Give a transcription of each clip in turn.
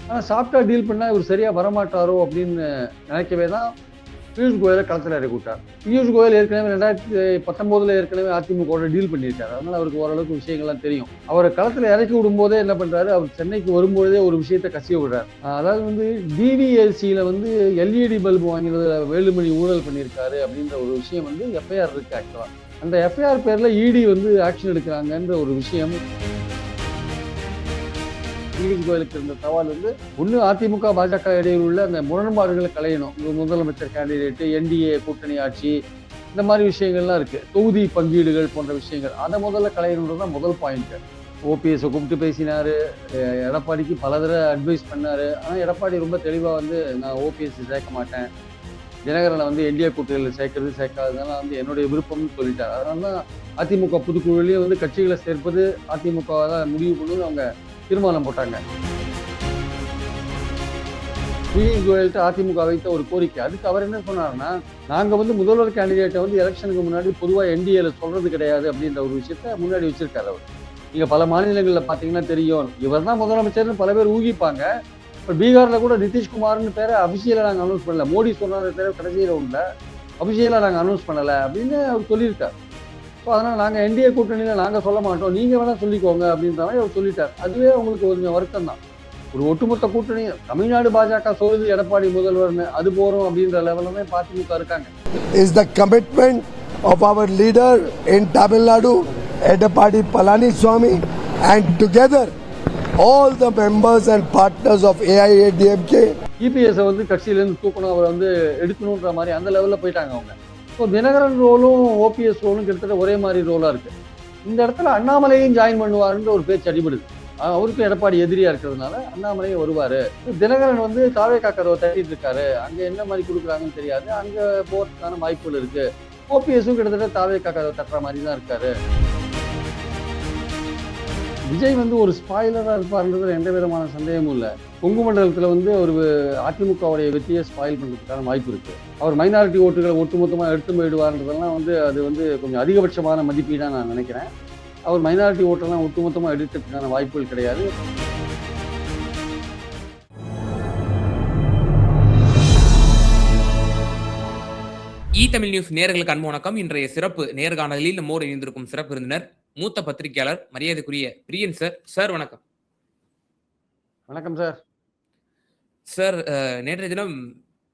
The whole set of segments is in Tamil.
ஆனா சாஃப்ட்டா டீல் பண்ணா இவர் சரியா வரமாட்டாரோ அப்படின்னு நினைக்கவே தான் பியூஷ் கோயலை களத்துல இறக்கி விட்டார். பியூஷ் கோயல் ஏற்கனவே 2019 ஏற்கனவே அதிமுகவோட டீல் பண்ணியிருக்காரு. அதனால அவருக்கு ஓரளவுக்கு விஷயங்கள்லாம் தெரியும். அவரை களத்துல இறக்கி விடும்போதே என்ன பண்றாரு, அவர் சென்னைக்கு வரும்பொழுதே ஒரு விஷயத்த கசிய விடுறாரு. அதாவது வந்து டிவிஎஸ்சியில வந்து எல்இடி பல்பு வாங்கினதுல வேலுமணி ஊழல் பண்ணியிருக்காரு அப்படின்ற ஒரு விஷயம் வந்து எஃப்ஐஆர் இருக்கு ஆக்சுவலா. அந்த எஃப்ஐஆர் பேர்ல இடி வந்து ஆக்ஷன் எடுக்கிறாங்கன்ற ஒரு விஷயம் பியூஷ் கோயலுக்கு இருந்த சவால் வந்து ஒண்ணு அதிமுக பாஜக இடையில் உள்ள அந்த முரண்பாடுகளை களையணும். முதலமைச்சர் கேண்டிடேட், என்டிஏ கூட்டணி ஆட்சி, இந்த மாதிரி விஷயங்கள்லாம் இருக்கு. தொகுதி பங்கீடுகள் போன்ற விஷயங்கள் அதை முதல்ல களையணுன்றதுதான் முதல் பாயிண்ட். ஓபிஎஸ் கூப்பிட்டு பேசினாரு, எடப்பாடிக்கு பல தடவை அட்வைஸ் பண்ணாரு. ஆனா எடப்பாடி ரொம்ப தெளிவா வந்து நான் ஓபிஎஸ் சேர்க்க மாட்டேன், தினகரனை வந்து என்டிஏ கூட்டணியில் சேர்க்கறது சேர்க்காததுனால வந்து என்னுடைய விருப்பம்னு சொல்லிட்டாரு. அதனாலதான் அதிமுக பொதுக்குழுலயே வந்து கட்சிகளை சேர்ப்பது அதிமுக தான் முடிவு பண்ணி அவங்க தீர்மானம் போட்டாங்க. பியூஷ் கோயல்கிட்ட அதிமுக வைத்த ஒரு கோரிக்கை. அதுக்கு அவர் என்ன சொன்னாருன்னா, நாங்க வந்து முதல்வர் கேண்டிடேட்டை வந்து எலெக்ஷனுக்கு முன்னாடி பொதுவா என்டிஏல சொல்றது கிடையாது அப்படின்ற ஒரு விஷயத்த முன்னாடி வச்சிருக்காரு அவர். நீங்க பல மாநிலங்கள்ல பாத்தீங்கன்னா தெரியும், இவர் தான் முதலமைச்சர்னு பல பேர் ஊகிப்பாங்க. இப்ப பீகார்ல கூட நிதிஷ்குமார்னு பேரை அபிஷியலா நாங்க அனௌன்ஸ் பண்ணல. மோடி சொன்னாரு பேரை கடைசி ரவுண்ட்ல அபிஷியலா நாங்க அனௌன்ஸ் பண்ணல அப்படின்னு அவர் சொல்லியிருக்காரு. ஸோ அதனால நாங்க என்டிஏ கூட்டணியில நாங்க சொல்ல மாட்டோம், நீங்க வேணா சொல்லிக்கோங்க அப்படின்ற மாதிரி அவர் சொல்லிட்டார். அதுவே உங்களுக்கு கொஞ்சம் வருத்தம் தான். ஒரு ஒட்டுமொத்த கூட்டணி தமிழ்நாடு பாஜக சொல்லுது எடப்பாடி முதல்வர்னு, அது போறோம் அப்படின்ற லெவல்ல தான் அதிமுக இருக்காங்க. Is the commitment of our leader in Tamil Nadu, Edappadi Palaniswamy, and together all the members and partners of AIADMK. EPS வந்து கட்சியிலேருந்து தூக்கணும், அவரை வந்து எடுக்கணுன்ற மாதிரி அந்த லெவலில் போயிட்டாங்க அவங்க. ஸோ தினகரன் ரோலும் ஓபிஎஸ் ரோலும் கிட்டத்தட்ட ஒரே மாதிரி ரோலா இருக்கு. இந்த இடத்துல அண்ணாமலையும் ஜாயின் பண்ணுவாருன்ற ஒரு பேச்சு அடிபடுது. அவருக்கு எடப்பாடி எதிரியா இருக்கிறதுனால அண்ணாமலையும் வருவாரு. தினகரன் வந்து தாவேகா கதவை தட்டிட்டு இருக்காரு, அங்க என்ன மாதிரி கொடுக்குறாங்கன்னு தெரியாது, அங்க போறதுக்கான வாய்ப்புகள் இருக்கு. ஓபிஎஸும் கிட்டத்தட்ட தாவேகா கதவை தட்டுற மாதிரி தான் இருக்காரு. விஜய் வந்து ஒரு ஸ்பாயிலரா இருப்பாருன்றதுல எந்த விதமான சந்தேகமும் இல்லை. கொங்கு மண்டலத்துல வந்து ஒரு அதிமுகவுடைய வெற்றியை ஸ்பாயில் பண்றதுக்கான வாய்ப்பு இருக்கு. அவர் மைனாரிட்டி ஓட்டுகளை ஒட்டுமொத்தமாக எடுத்து போயிடுவார்ன்றதெல்லாம் வந்து அது வந்து கொஞ்சம் அதிகபட்சமான மதிப்பீடாக நான் நினைக்கிறேன். அவர் மைனாரிட்டி ஓட்டெல்லாம் ஒட்டுமொத்தமாக எடுக்கிறதுக்கான வாய்ப்புகள் கிடையாது. தமிழ் நியூஸ் நேயர்களுக்கு அன்பு வணக்கம். இன்றைய சிறப்பு நேர்காணலில் நம்மோடு இணைந்திருக்கும் சிறப்பு விருந்தினர் மூத்த பத்திரிகையாளர் மரியாதைக்குரிய பிரியன் சார். சார் வணக்கம். வணக்கம் சார். சார், நேற்றைய தினம்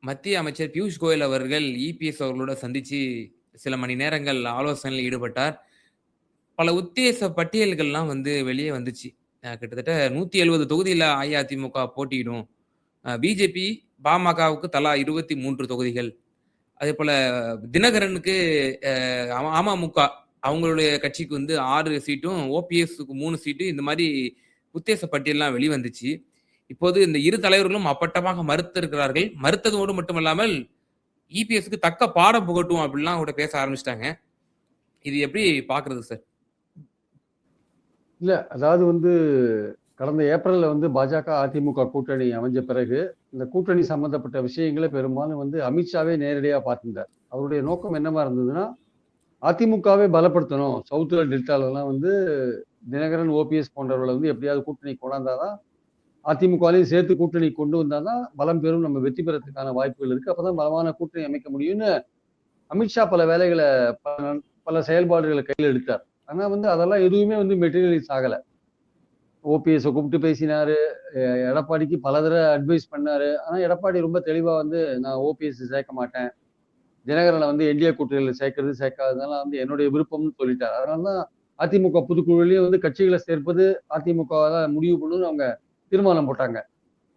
மத்திய அமைச்சர் பியூஷ் கோயல் அவர்கள் இபிஎஸ் அவர்களோட சந்திச்சு சில மணி நேரங்கள் ஆலோசனையில் ஈடுபட்டார். பல உத்தேச பட்டியல்கள்லாம் வந்து வெளியே வந்துச்சு. கிட்டத்தட்ட 170 தொகுதியில் அஇஅதிமுக போட்டியிடும், பிஜேபி பாமகவுக்கு தலா 23 தொகுதிகள், அதே போல தினகரனுக்கு அமமுக அவங்களுடைய கட்சிக்கு வந்து 6 சீட்டும், ஓபிஎஸ்க்கு 3 சீட்டு, இந்த மாதிரி உத்தேச பட்டியல்லாம் வெளிவந்துச்சு. இப்போது இந்த இரு தலைவர்களும் அப்பட்டமாக மறுத்திருக்கிறார்கள். மறுத்ததோடு மட்டுமல்லாமல் இபிஎஸ்க்கு தக்க பாடம் புகட்டும் அப்படிலாம் கூட பேச ஆரம்பிச்சிட்டாங்க. இது எப்படி பாக்குறது சார்? இல்ல, அதாவது வந்து கடந்த ஏப்ரல்ல வந்து பாஜக அதிமுக கூட்டணி அமைஞ்ச பிறகு இந்த கூட்டணி சம்பந்தப்பட்ட விஷயங்களை பெரும்பாலும் வந்து அமித்ஷாவே நேரடியா பார்த்திருந்தார். அவருடைய நோக்கம் என்னவா இருந்ததுன்னா, அதிமுகவை பலப்படுத்தணும், சவுத்துல டெல்டாலெல்லாம் வந்து தினகரன் ஓபிஎஸ் போன்றவர்களை வந்து எப்படியாவது கூட்டணி கொண்டாந்தாதான், அதிமுகலையும் சேர்த்து கூட்டணி கொண்டு வந்தாதான் பலம் பெறும், நம்ம வெற்றி பெறத்துக்கான வாய்ப்புகள் இருக்கு, அப்பதான் பலமான கூட்டணி அமைக்க முடியும்னு அமித்ஷா பல வேலைகளை பல செயல்பாடுகளை கையில் எடுத்தார். ஆனா வந்து அதெல்லாம் எதுவுமே வந்து மெட்டீரியலைஸ் ஆகல. ஓபிஎஸ் கூப்பிட்டு பேசினாரு, எடப்பாடிக்கு பல தடவை அட்வைஸ் பண்ணாரு. ஆனா எடப்பாடி ரொம்ப தெளிவா வந்து நான் ஓபிஎஸ் சேர்க்க மாட்டேன், தினகரனை வந்து என்டிஏ கூட்டணியில் சேர்க்கறது சேர்க்காததுனால வந்து என்னுடைய விருப்பம்னு சொல்லிட்டாரு. அதனாலதான் அதிமுக பொதுக்குழுலயே வந்து கட்சிகளை சேர்ப்பது அதிமுக தான் முடிவு பண்ணணும்னு அவங்க தீர்மானம் போட்டாங்க.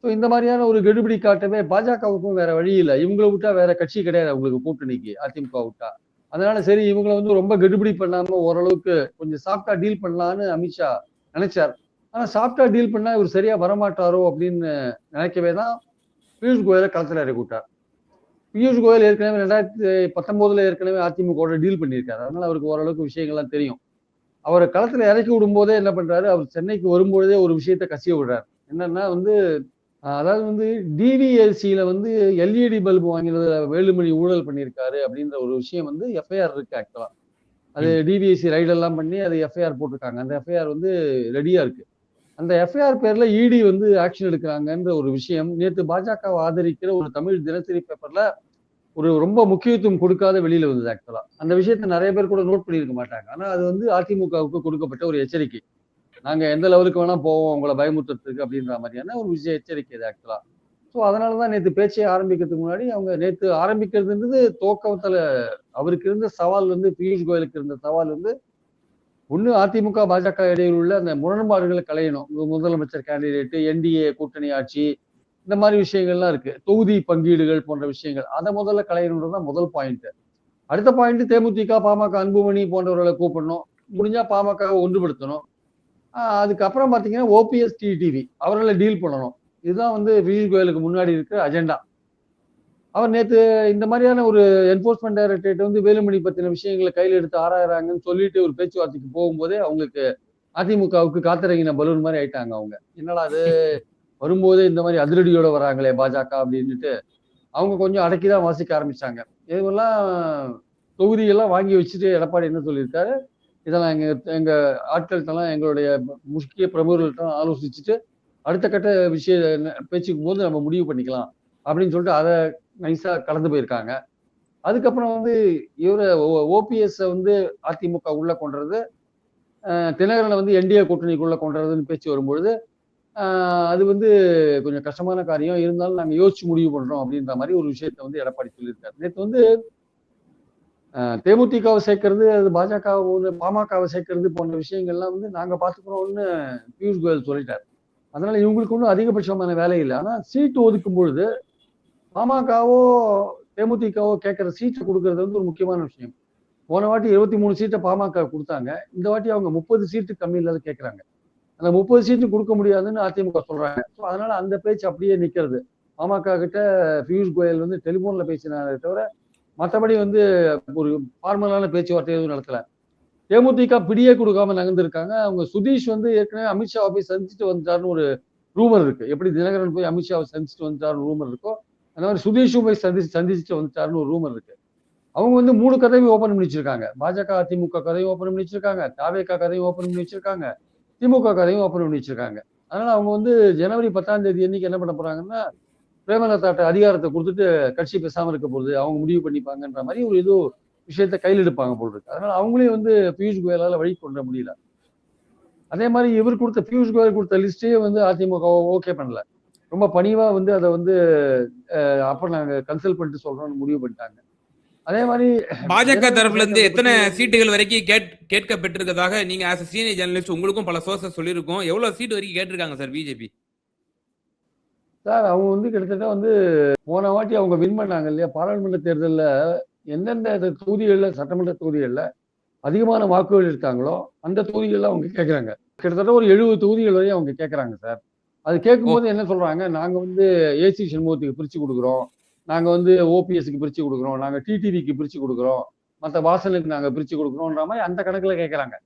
ஸோ இந்த மாதிரியான ஒரு கெடுபிடி காட்டவே பாஜகவுக்கும் வேற வழி இல்லை. இவங்களை விட்டா வேற கட்சி கிடையாது அவங்களுக்கு கூட்டணிக்கு, அதிமுக விட்டா. அதனால சரி இவங்களை வந்து ரொம்ப கெடுபிடி பண்ணாம ஓரளவுக்கு கொஞ்சம் சாஃப்டா டீல் பண்ணலான்னு அமித்ஷா நினைச்சார். ஆனா சாஃப்டா டீல் பண்ணா இவர் சரியா வரமாட்டாரோ அப்படின்னு நினைக்கவே தான் பியூஷ் கோயலை களத்துல இறக்கி விட்டார். பியூஷ் கோயல் ஏற்கனவே 2019 ஏற்கனவே அதிமுக டீல் பண்ணியிருக்காரு. அதனால அவருக்கு ஓரளவுக்கு விஷயங்கள்லாம் தெரியும். அவரை களத்துல இறக்கி விடும் போதே என்ன பண்றாரு, அவர் சென்னைக்கு வரும்பொழுதே ஒரு விஷயத்த கசிய விடுறாரு. என்னன்னா வந்து அதாவது வந்து டிவிஎஸ்சியில வந்து எல்இடி பல்பு வாங்கினதுல வேலுமணி ஊழல் பண்ணியிருக்காரு அப்படின்ற ஒரு விஷயம் வந்து எஃப்ஐஆர் இருக்கு ஆக்சுவலா. அது டிவிஎஸ்சி ரைடெல்லாம் பண்ணி அது எஃப்ஐஆர் போட்டிருக்காங்க. அந்த எஃப்ஐஆர் வந்து ரெடியா இருக்கு. அந்த எஃப்ஐஆர் பேர்ல இடி வந்து ஆக்ஷன் எடுக்கிறாங்கன்ற ஒரு விஷயம் நேற்று பாஜகவை ஆதரிக்கிற ஒரு தமிழ் தினசரி பேப்பர்ல ஒரு ரொம்ப முக்கியத்துவம் கொடுக்காத வெளியில வந்தது ஆக்சுவலா. அந்த விஷயத்த நிறைய பேர் கூட நோட் பண்ணியிருக்க மாட்டாங்க. ஆனா அது வந்து அதிமுகவுக்கு கொடுக்கப்பட்ட ஒரு எச்சரிக்கை. நாங்க எந்த லெவலுக்கு வேணா போவோம் உங்களை பயமுறுத்துறதுக்கு அப்படின்ற மாதிரியான ஒரு விஷயம் எச்சரிக்கை இது ஆக்சுவலா. ஸோ அதனாலதான் நேற்று பேச்சை ஆரம்பிக்கிறதுக்கு முன்னாடி அவங்க நேற்று ஆரம்பிக்கிறதுன்றது துவக்கத்துல அவருக்கு இருந்த சவால் வந்து பியூஷ் கோயலுக்கு இருந்த சவால் வந்து ஒண்ணு அதிமுக பாஜக இடையில் உள்ள அந்த முரண்பாடுகளை களையணும். முதலமைச்சர் கேண்டிடேட், என்டிஏ கூட்டணி ஆட்சி, இந்த மாதிரி விஷயங்கள்லாம் இருக்கு. தொகுதி பங்கீடுகள் போன்ற விஷயங்கள். அதை முதல்ல களையணுன்றதுதான் முதல் பாயிண்ட். அடுத்த பாயிண்ட் தேமுதிக, பாமக, அன்புமணி போன்றவர்களை கூப்பிடணும். முடிஞ்சா பாமகவை ஒன்றுபடுத்தணும். அதுக்கப்புறம் பாத்தீங்கன்னா ஓபிஎஸ், டிடிவி அவர்களை டீல் பண்ணணும். இதுதான் வந்து பியூஷ் கோயலுக்கு முன்னாடி இருக்கிற அஜெண்டா. அவர் நேத்து இந்த மாதிரியான ஒரு என்போர்ஸ்மெண்ட் டைரக்டரேட் வந்து வேலுமணி பத்தின விஷயங்களை கையில் எடுத்து ஆராயறாங்கன்னு சொல்லிட்டு ஒரு பேச்சுவார்த்தைக்கு போகும்போதே அவங்களுக்கு அதிமுகவுக்கு காத்திறங்கின பலூன் மாதிரி ஆயிட்டாங்க அவங்க. என்னடா அது வரும்போதே இந்த மாதிரி அதிரடியோட வராங்களே பாஜக அப்படின்னுட்டு அவங்க கொஞ்சம் அடக்கிதான் வாசிக்க ஆரம்பிச்சாங்க. இதெல்லாம் தொகுதியெல்லாம் வாங்கி வச்சுட்டு எடப்பாடி என்ன சொல்லியிருக்காரு, இதெல்லாம் எங்க எங்க ஆட்கள்கிட்டலாம் எங்களுடைய முக்கிய பிரமுகர்கள்ட்ட ஆலோசிச்சுட்டு அடுத்த கட்ட விஷய பேச்சுக்கும் போது நம்ம முடிவு பண்ணிக்கலாம் அப்படின்னு சொல்லிட்டு அதை நைஸா கடந்து போயிருக்காங்க. அதுக்கப்புறம் வந்து இவரை ஓபிஎஸ் வந்து அதிமுக உள்ள கொண்டுறது, தினகரனை வந்து என்டிஏ கூட்டணிக்குள்ள கொண்டுறதுன்னு பேச்சு வரும்பொழுது அது வந்து கொஞ்சம் கஷ்டமான காரியம். இருந்தாலும் நாங்க யோசிச்சு முடிவு பண்றோம் அப்படின்ற மாதிரி ஒரு விஷயத்த வந்து எடப்பாடி சொல்லியிருக்காரு. நேற்று வந்து தேமுதிகவை சேர்க்கறது, அது பாஜக பாமகவை சேர்க்கறது போன்ற விஷயங்கள்லாம் வந்து நாங்க பாத்துக்கிறோம்னு பியூஷ் கோயல் சொல்லிட்டாரு. அதனால இவங்களுக்கு ஒன்றும் அதிகபட்சமான வேலை இல்லை. ஆனா சீட்டு ஒதுக்கும் பொழுது பாமகவோ தேமுதிகவோ கேட்கிற சீட்டை கொடுக்கறது வந்து ஒரு முக்கியமான விஷயம். போன வாட்டி 23 சீட்டை பாமக கொடுத்தாங்க. இந்த வாட்டி அவங்க 30 சீட்டு கம்மி இல்லாத கேட்கறாங்க. அந்த 30 சீட்டு கொடுக்க முடியாதுன்னு அதிமுக சொல்றாங்க. ஸோ அதனால அந்த பேச்சு அப்படியே நிக்கிறது. பாமக கிட்ட பியூஷ் கோயல் வந்து டெலிபோன்ல பேசினாரே தவிர மற்றபடி வந்து ஒரு ஃபார்மலான பேச்சுவார்த்தை எதுவும் நடத்தல. தேமுதிக பிடியே கொடுக்காம நகர்ந்திருக்காங்க. அவங்க சுதீஷ் வந்து ஏற்கனவே அமித்ஷாவை போய் சந்திச்சுட்டு வந்துட்டாருன்னு ஒரு ரூமர் இருக்கு. எப்படி தினகரன் போய் அமித்ஷாவை சந்திச்சுட்டு வந்துட்டாருன்னு ரூமர் இருக்கோ அந்த மாதிரி சுதீஷும் போய் சந்திச்சுட்டு வந்துட்டாருன்னு ஒரு ரூமர் இருக்கு. அவங்க வந்து 3 கதையும் ஓபன் பண்ணி வச்சிருக்காங்க. பாஜக அதிமுக கதையும் ஓபன் பண்ணி வச்சிருக்காங்க, தாவேகா கதையும் ஓபன் பண்ணி வச்சிருக்காங்க, திமுக கதையும் ஓபன் பண்ணி வச்சிருக்காங்க. அதனால அவங்க வந்து ஜனவரி 10ஆம் தேதி அன்னைக்கு என்ன பண்ண போறாங்கன்னா பிரேமலதாட்ட அதிகாரத்தை கொடுத்துட்டு கட்சி பேசாம இருக்க போகுது, அவங்க முடிவு பண்ணிப்பாங்கன்ற மாதிரி ஒரு ஏதோ விஷயத்த கையில் எடுப்பாங்க போல் இருக்கு. அதனால அவங்களே வந்து பியூஷ் கோயலால வழி கொண்டு முடியல. அதே மாதிரி இவர் கொடுத்த பியூஷ் கோயல் கொடுத்த லிஸ்டே வந்து அதிமுக ஓகே பண்ணல. ரொம்ப பணிவா வந்து அதை வந்து அப்ப நாங்க கன்சல்ட் பண்ணிட்டு சொல்றோம்னு முடிவு பண்ணிட்டாங்க. அதே மாதிரி பாஜக தரப்புல இருந்து எத்தனை சீட்டுகள் வரைக்கும் கேட்கப்பட்டிருக்கதாக நீங்க ஆஸ் சீனியர் ஜெர்னலிஸ்ட் உங்களுக்கும் பல சோர்சஸ் சொல்லியிருக்கோம். எவ்வளவு சீட் வரைக்கும் கேட்டிருக்காங்க சார் பிஜேபி? சார் அவங்க வந்து கிட்டத்தட்ட வந்து போன வாட்டி அவங்க வின் பண்ணாங்க இல்லையா பாராளுமன்ற தேர்தலில் எந்தெந்த தொகுதிகளில் சட்டமன்ற தொகுதிகளில் அதிகமான வாக்குகள் எடுத்தாங்களோ அந்த தொகுதிகளில் அவங்க கேட்குறாங்க. கிட்டத்தட்ட ஒரு 70 தொகுதிகள் வரையும் அவங்க கேட்குறாங்க சார். அது கேட்கும்போது என்ன சொல்றாங்க, நாங்கள் வந்து ஏசி சண்முகத்துக்கு பிரித்து கொடுக்குறோம், நாங்கள் வந்து ஓபிஎஸ்க்கு பிரித்து கொடுக்குறோம், நாங்கள் டிடிவிக்கு பிரித்து கொடுக்குறோம், மற்ற வாசனுக்கு நாங்கள் பிரித்து கொடுக்குறோன்ற மாதிரி அந்த கணக்கில் கேட்குறாங்க.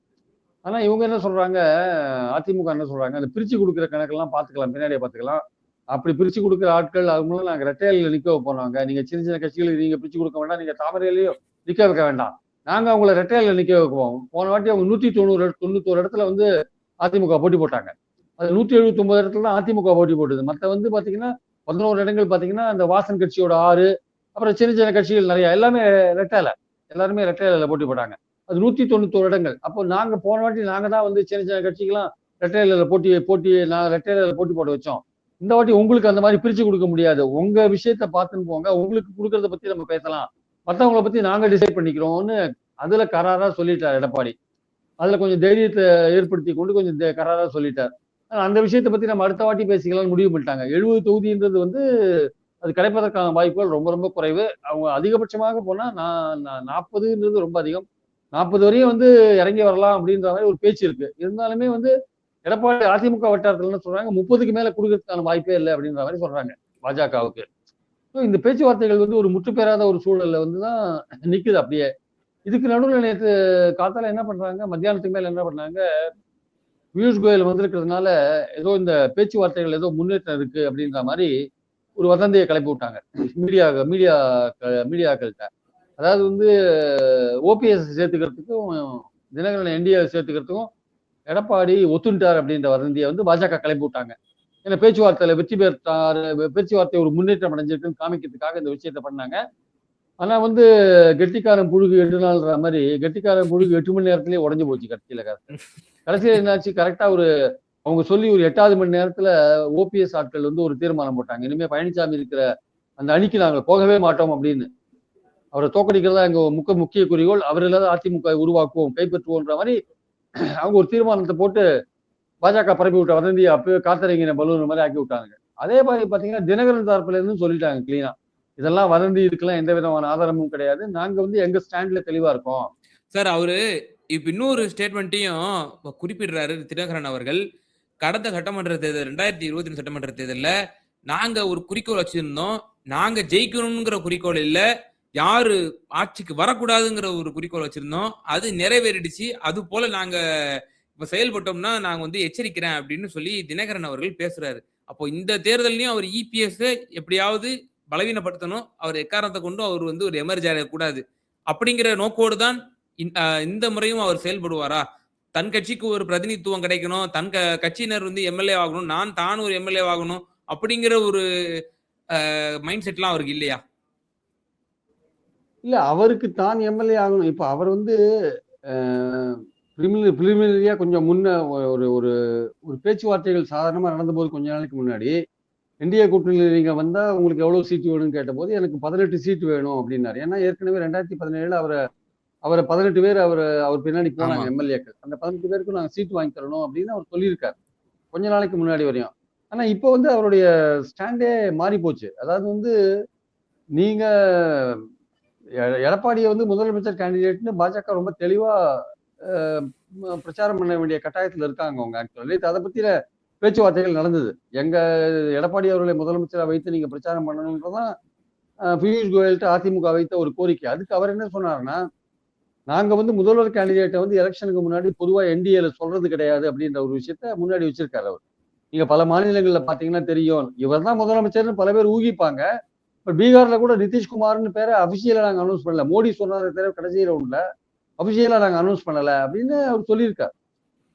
ஆனால் இவங்க என்ன சொல்றாங்க, அதிமுக என்ன சொல்றாங்க, அந்த பிரித்து கொடுக்குற கணக்கெல்லாம் பார்த்துக்கலாம், பின்னாடியே பார்த்துக்கலாம், அப்படி பிரிச்சு கொடுக்குற ஆட்கள் அவங்களும் நாங்க ரெட்டையில நிக்க வைப்போம். நீங்க சின்ன சின்ன கட்சிகளுக்கு நீங்க பிரிச்சு கொடுக்க வேண்டாம், நீங்க தாமரையிலையும் நிக்க வைக்க வேண்டாம், நாங்க அவங்களை ரெட்டையில நிக்க வைக்குவோம். போன வாட்டி அவங்க 191 இடத்துல வந்து அதிமுக போட்டி போட்டாங்க. அது 179 இடத்துல தான் அதிமுக போட்டி போட்டது. மற்ற வந்து பாத்தீங்கன்னா 11 இடங்கள் பாத்தீங்கன்னா அந்த வாசன் கட்சியோட 6, அப்புறம் சின்ன சின்ன கட்சிகள் நிறைய, எல்லாமே எல்லாருமே ரெட்டையில போட்டி போட்டாங்க. அது 191 இடங்கள். அப்போ நாங்க போன வாட்டி நாங்க தான் வந்து சின்ன சின்ன கட்சிக்கெல்லாம் ரெட்டையில போட்டி நான் ரெட்டையில போட்டி போட வச்சோம். இந்த வாட்டி உங்களுக்கு அந்த மாதிரி பிரிச்சு கொடுக்க முடியாது, உங்க விஷயத்த பார்த்துன்னு போங்க, உங்களுக்கு கொடுக்கறத பத்தி நம்ம பேசலாம், மற்றவங்களை பத்தி நாங்க டிசைட் பண்ணிக்கிறோம்னு அதுல கராரா சொல்லிட்டார் எடப்பாடி. அதுல கொஞ்சம் தைரியத்தை ஏற்படுத்தி கொண்டு கொஞ்சம் கராரா சொல்லிட்டார். அந்த விஷயத்தை பத்தி நம்ம அடுத்த வாட்டி பேசிக்கலாம்னு முடிவு பண்ணிட்டாங்க. 70 தொகுதின்றது வந்து அது கிடைப்பதற்கான வாய்ப்புகள் ரொம்ப ரொம்ப குறைவு. அவங்க அதிகபட்சமாக போனா 40ன்றது ரொம்ப அதிகம். 40 வரையும் வந்து இறங்கி வரலாம் அப்படின்ற மாதிரி ஒரு பேச்சு இருக்கு. இருந்தாலுமே வந்து எடப்பாடி அதிமுக வட்டாரத்துல என்ன சொல்றாங்க, 30க்கு மேல கொடுக்கறதுக்கான வாய்ப்பே இல்லை அப்படின்ற மாதிரி சொல்றாங்க பாஜகவுக்கு. இந்த பேச்சுவார்த்தைகள் வந்து ஒரு முற்றுப்பெறாத ஒரு சூழல்ல வந்துதான் நிக்குது அப்படியே. இதுக்கு நடுவில் நேற்று காத்தால என்ன பண்றாங்க, மத்தியானத்துக்கு மேல என்ன பண்ணாங்க, பியூஷ் கோயல் வந்திருக்கிறதுனால ஏதோ இந்த பேச்சுவார்த்தைகள் ஏதோ முன்னேற்றம் இருக்கு அப்படின்ற மாதிரி ஒரு வதந்தியை கிளப்பி விட்டாங்க மீடியாக்கள்கிட்ட. அதாவது வந்து ஓபிஎஸ் சேர்த்துக்கிறதுக்கும் தினகரன் என்டிஏ சேர்த்துக்கிறதுக்கும் எடப்பாடி ஒத்துண்டார் அப்படின்ற வதந்தியை வந்து பாஜக கிளப்பி விட்டாங்க. ஏன்னா பேச்சுவார்த்தையில வெற்றி பெற்றாரு, பேச்சுவார்த்தை ஒரு முன்னேற்றம் அடைஞ்சிருக்குன்னு காமிக்கிறதுக்காக இந்த விஷயத்த பண்ணாங்க. ஆனா வந்து கெட்டிக்காரன் புழுகு 8 நாள்ன்ற மாதிரி கெட்டிக்காரன் புழுகு 8 மணி நேரத்திலேயே உடைஞ்சு போச்சு கடைசியில. கடைசியில என்னாச்சு, கரெக்டா அவங்க சொல்லி ஒரு 8வது மணி நேரத்துல ஓபிஎஸ் ஆட்கள் வந்து ஒரு தீர்மானம் போட்டாங்க. இனிமே பழனிசாமி இருக்கிற அந்த அணிக்கு நாங்கள் போகவே மாட்டோம் அப்படின்னு. அவரை தோக்கடிக்கிறதா எங்க முக்கிய குறிக்கோள். அவர் இல்லாத அதிமுக உருவாக்குவோம், கைப்பற்றுவோன்ற மாதிரி அவங்க ஒரு தீர்மானத்தை போட்டு பாஜக பரப்பி விட்ட வதந்தி அப்பவே காத்தரங்கின பலூன் மாதிரி ஆக்கி விட்டாங்க. அதே மாதிரி பாத்தீங்கன்னா தினகரன் தரப்புல இருந்து சொல்லிட்டாங்க கிளீனா, இதெல்லாம் வதந்தி, இதுக்கெல்லாம் எந்த விதமான ஆதாரமும் கிடையாது, நாங்க வந்து எங்க ஸ்டாண்ட்ல தெளிவா இருக்கோம். சார் அவரு இப்ப இன்னொரு ஸ்டேட்மெண்ட்டையும் குறிப்பிடுறாரு தினகரன் அவர்கள். கடந்த சட்டமன்ற தேர்தல் 2022 சட்டமன்ற தேர்தல்ல நாங்க ஒரு குறிக்கோள் வச்சிருந்தோம். நாங்க ஜெயிக்கணுங்கிற குறிக்கோள் இல்ல, யாரு ஆட்சிக்கு வரக்கூடாதுங்கிற ஒரு குறிக்கோள் வச்சிருந்தோம். அது நிறைவேறிடுச்சு. அது போல நாங்க இப்ப செயல்பட்டோம்னா நாங்க வந்து எச்சரிக்கிறேன் அப்படின்னு சொல்லி தினகரன் அவர்கள் பேசுறாரு. அப்போ இந்த தேர்தலையும் அவர் இபிஎஸ் எப்படியாவது பலவீனப்படுத்தணும், அவர் எக்காரணத்தை கொண்டும் அவர் வந்து ஒரு எமர்ஜ் ஆகக்கூடாது அப்படிங்கிற நோக்கோடு தான் இந்த முறையும் அவர் செயல்படுவாரா? தன் கட்சிக்கு ஒரு பிரதிநிதித்துவம் கிடைக்கணும், தன் கட்சியினர் வந்து எம்எல்ஏ ஆகணும், தான் ஒரு எம்எல்ஏ ஆகணும் அப்படிங்கிற ஒரு மைண்ட் செட்லாம் அவருக்கு இல்லையா? இல்ல, அவருக்கு தான் எம்எல்ஏ ஆகணும். இப்ப அவர் வந்து பிரிலிமினரியா கொஞ்சம் முன்ன ஒரு ஒரு ஒரு பேச்சுவார்த்தைகள் சாதாரணமா நடந்தபோது கொஞ்ச நாளைக்கு முன்னாடி என்டிஏ கூட்டணியில் நீங்க வந்தா உங்களுக்கு எவ்வளவு சீட்டு வேணும்னு கேட்டபோது எனக்கு 18 சீட்டு வேணும் அப்படின்னாரு. ஏன்னா ஏற்கனவே 2017 அவரை 18 பேர் அவர் பின்னாடி போனாங்க எம்எல்ஏக்கள். அந்த 18 பேருக்கும் நாங்க சீட்டு வாங்கி தரணும் அப்படின்னு அவர் சொல்லியிருக்காரு கொஞ்ச நாளைக்கு முன்னாடி வரையும். ஆனா இப்போ வந்து அவருடைய ஸ்டாண்டே மாறி போச்சு. அதாவது வந்து நீங்க எடப்பாடியை வந்து முதலமைச்சர் கேண்டிடேட்னு பாஜக ரொம்ப தெளிவா பிரச்சாரம் பண்ண வேண்டிய கட்டாயத்துல இருக்காங்க அவங்க. ஆக்சுவலி அதை பத்தின பேச்சுவார்த்தைகள் நடந்தது. எங்க எடப்பாடி அவர்களை முதலமைச்சரா வைத்து நீங்க பிரச்சாரம் பண்ணணும்ன்றதான் பியூஷ் கோயல்கிட்ட அதிமுக வைத்த ஒரு கோரிக்கை. அதுக்கு அவர் என்ன சொன்னாருன்னா, நாங்க வந்து முதல்வர் கேண்டிடேட்டை வந்து எலெக்ஷனுக்கு முன்னாடி பொதுவா என்டிஏல சொல்றது கிடையாது அப்படின்ற ஒரு விஷயத்த முன்னாடி வச்சிருக்காரு அவர். நீங்க பல மாநிலங்கள்ல பாத்தீங்கன்னா தெரியும், இவர் தான் முதலமைச்சர்னு பல பேர் ஊகிப்பாங்க. இப்ப பீகார்ல கூட நிதிஷ்குமார்னு பேரை அபிஷியலா நாங்க அனௌன்ஸ் பண்ணல. மோடி சொன்னாரே தவிர கடைசி ரவுண்ட்ல அபிஷியலா நாங்க அனௌன்ஸ் பண்ணல அப்படின்னு அவர் சொல்லியிருக்காரு.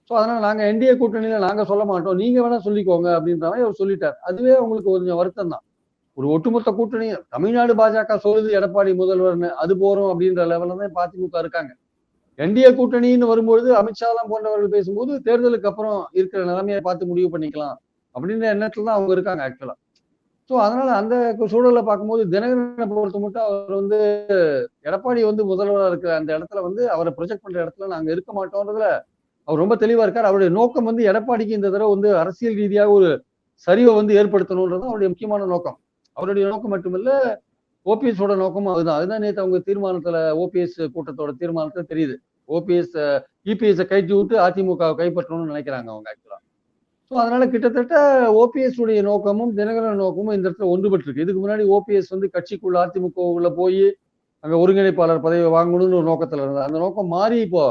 ஸோ அதனால நாங்க என்டிஏ கூட்டணியில நாங்க சொல்ல மாட்டோம், நீங்க வேணா சொல்லிக்கோங்க அப்படின்ற மாதிரி அவர் சொல்லிட்டார். அதுவே அவங்களுக்கு கொஞ்சம் வருத்தம் தான். ஒரு ஒட்டுமொத்த கூட்டணி தமிழ்நாடு பாஜக சொல்லுது எடப்பாடி முதல்வர்னு, அது போறோம் அப்படின்ற லெவல்ல தான் அதிமுக இருக்காங்க. என்டிஏ கூட்டணின்னு வரும்பொழுது அமித்ஷாலாம் போன்றவர்கள் பேசும்போது தேர்தலுக்கு அப்புறம் இருக்கிற நிலைமையை பார்த்து முடிவு பண்ணிக்கலாம் அப்படின்ற எண்ணத்துல தான் அவங்க இருக்காங்க ஆக்சுவலா. ஸோ அதனால அந்த சூழலை பார்க்கும்போது தினகரனை பொறுத்த மட்டும் அவர் வந்து எடப்பாடி வந்து முதல்வராக இருக்கிற அந்த இடத்துல வந்து அவரை ப்ரொஜெக்ட் பண்ற இடத்துல நாங்க இருக்க மாட்டோம்ன்றதுல அவர் ரொம்ப தெளிவா இருக்கார். அவருடைய நோக்கம் வந்து எடப்பாடிக்கு இந்த தடவை வந்து அரசியல் ரீதியாக ஒரு சரிவை வந்து ஏற்படுத்தணும்ன்றது அவருடைய முக்கியமான நோக்கம். அவருடைய நோக்கம் மட்டுமில்ல, ஓபிஎஸோட நோக்கமும் அதுதான். அதுதான் நேற்று அவங்க தீர்மானத்துல, ஓபிஎஸ் கூட்டத்தோட தீர்மானத்துல தெரியுது. ஓபிஎஸ் இபிஎஸ் கைட்டு விட்டு அதிமுக கைப்பற்றணும்னு நினைக்கிறாங்க அவங்க ஆக்சுவலா. ஸோ அதனால கிட்டத்தட்ட ஓபிஎஸ் உடைய நோக்கமும் தினகரன் நோக்கமும் இந்த இடத்துல ஒன்றுபட்டு இருக்கு. இதுக்கு முன்னாடி ஓபிஎஸ் வந்து கட்சிக்குள்ள அதிமுக உள்ள போய் அங்க ஒருங்கிணைப்பாளர் பதவியை வாங்கணும்னு ஒரு நோக்கத்துல இருந்தார். அந்த நோக்கம் மாறி இப்போ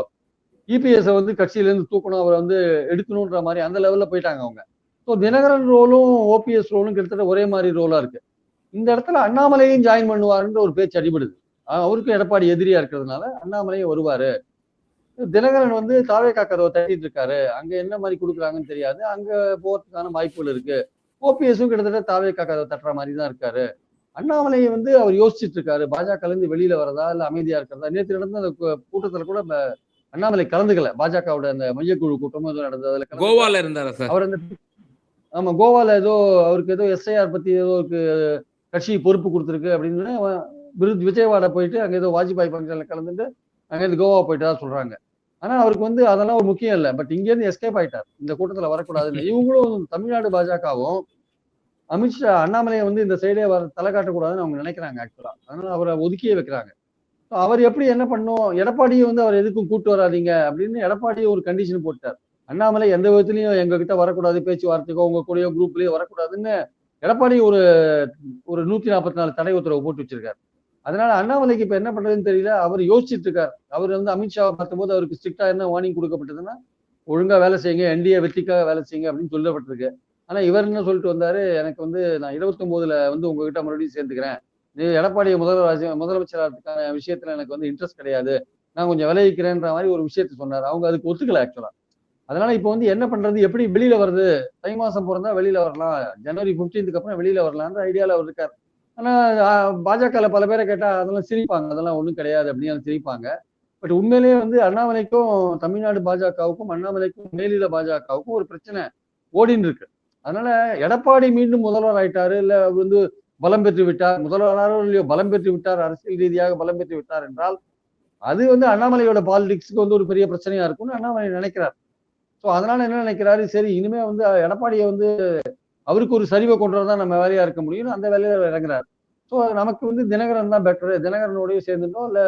இபிஎஸ் வந்து கட்சியில இருந்து தூக்கணும், அவரை வந்து எடுக்கணும்ன்ற மாதிரி அந்த லெவல்ல போயிட்டாங்க அவங்க. ஸோ தினகரன் ரோலும் ஓபிஎஸ் ரோலும் கிட்டத்தட்ட ஒரே மாதிரி ரோலா இருக்கு. இந்த இடத்துல அண்ணாமலையும் ஜாயின் பண்ணுவாருன்ற ஒரு பேச்சு அடிபடுது. அவருக்கும் எடப்பாடி எதிரியா இருக்கிறதுனால அண்ணாமலையும் வருவாரு. தினகரன் வந்து தாவேகா கதவை தட்டிட்டு இருக்காரு, அங்க என்ன மாதிரி கொடுக்குறாங்கன்னு தெரியாது, அங்க போறதுக்கான வாய்ப்புகள் இருக்கு. ஓபிஎஸும் கிட்டத்தட்ட தாவேகா கதவை தட்டுற மாதிரி தான் இருக்காரு. அண்ணாமலையை வந்து அவர் யோசிச்சுட்டு இருக்காரு, பாஜக இருந்து வெளியில வரதா இல்ல அமைதியா இருக்கிறதா. நேற்று நடந்த அந்த கூட்டத்துல கூட அண்ணாமலை கலந்துக்கல. பாஜகவோட அந்த மையக்குழு கூட்டமும் நடந்தது, அதுல கோவால இருந்தாரா சார்? அவர் அந்த ஆமா கோவால ஏதோ அவருக்கு ஏதோ எஸ்ஐஆர் பத்தி ஏதோ கட்சி பொறுப்பு கொடுத்துருக்கு அப்படின்னு விஜயவாடா போயிட்டு அங்க ஏதோ வாஜ்பாய் ஃபங்க்ஷன்ல கலந்துட்டு அங்கேருந்து கோவா போயிட்டா சொல்றாங்க. ஆனா அவருக்கு வந்து அதெல்லாம் ஒரு முக்கியம் இல்லை. பட் இங்க இருந்து எஸ்கேப் ஆயிட்டார், இந்த கூட்டத்துல வரக்கூடாதுன்னு. இவங்களும் தமிழ்நாடு பாஜகவும் அமித்ஷா அண்ணாமலையை வந்து இந்த சைடே தலை காட்டக்கூடாதுன்னு அவங்க நினைக்கிறாங்க ஆக்சுவலா. அதனால அவரை ஒதுக்கியே வைக்கிறாங்க. அவர் எப்படி என்ன பண்ணும், எடப்பாடியை வந்து அவர் எதுக்கும் கூட்டு வராதீங்க அப்படின்னு எடப்பாடியை ஒரு கண்டிஷன் போட்டார். அண்ணாமலை எந்த விதத்துலயும் எங்க கிட்ட வரக்கூடாது, பேச்சுவார்த்தைக்கோ உங்க கூடயோ குரூப்லயோ வரக்கூடாதுன்னு எடப்பாடி ஒரு 144 தடை உத்தரவு போட்டு வச்சிருக்காரு. அதனால அண்ணாமலைக்கு இப்ப என்ன பண்றதுன்னு தெரியல. அவர் யோசிச்சுட்டு இருக்காரு. அவர் வந்து அமித்ஷாவை பார்த்தபோது அவருக்கு ஸ்ட்ரிக்டா என்ன வார்னிங் கொடுக்கப்பட்டதுன்னா, ஒழுங்கா வேலை செய்யுங்க, என்டிஏ வெற்றிக்காக வேலை செய்யுங்க அப்படின்னு சொல்லப்பட்டிருக்கு. ஆனா இவர் என்ன சொல்லிட்டு வந்தாரு, எனக்கு வந்து நான் 29ல வந்து உங்ககிட்ட மறுபடியும் சேர்ந்துக்கிறேன், எடப்பாடியை முதலமைச்சராகிறதுக்கான விஷயத்துல எனக்கு வந்து இன்ட்ரெஸ்ட் கிடையாது, நான் கொஞ்சம் விளைவிக்கிறேன்ற மாதிரி ஒரு விஷயத்த சொன்னார். அவங்க அதுக்கு ஒத்துக்கல ஆக்சுவலா. அதனால இப்போ வந்து என்ன பண்றது, எப்படி வெளியில வர்றது, தை மாசம் பிறந்தா வெளியில வரலாம், ஜனவரி 15க்கு அப்புறம் வெளியில வரலான்ற ஐடியால அவர் இருக்காரு. ஆனா பாஜகல பல பேரை கேட்டா அதெல்லாம் சிரிப்பாங்க, அதெல்லாம் ஒண்ணும் கிடையாது அப்படின்னு சிரிப்பாங்க. பட் உண்மையிலேயே வந்து அண்ணாமலைக்கும் தமிழ்நாடு பாஜகவுக்கும் அண்ணாமலைக்கும் மேலிட பாஜகவுக்கும் ஒரு பிரச்சனை ஓடின்னு இருக்கு. அதனால எடப்பாடி மீண்டும் முதல்வர் ஆயிட்டாரு, இல்ல அவர் வந்து பலம் பெற்று விட்டார், முதல்வராரோ இல்லையோ பலம் பெற்று விட்டார், அரசியல் ரீதியாக பலம் பெற்று விட்டார் என்றால் அது வந்து அண்ணாமலையோட பாலிடிக்ஸ்க்கு வந்து ஒரு பெரிய பிரச்சனையா இருக்கும்னு அண்ணாமலை நினைக்கிறார். ஸோ அதனால என்ன நினைக்கிறாரு, சரி இனிமே வந்து எடப்பாடியை வந்து அவருக்கு ஒரு சரிவை கொண்டு வரதான் நம்ம வேலையா இருக்க முடியும், அந்த வேலையில இறங்குறாரு. ஸோ நமக்கு வந்து தினகரன் தான் பெட்டர், தினகரனோடய சேர்ந்துட்டோம், இல்ல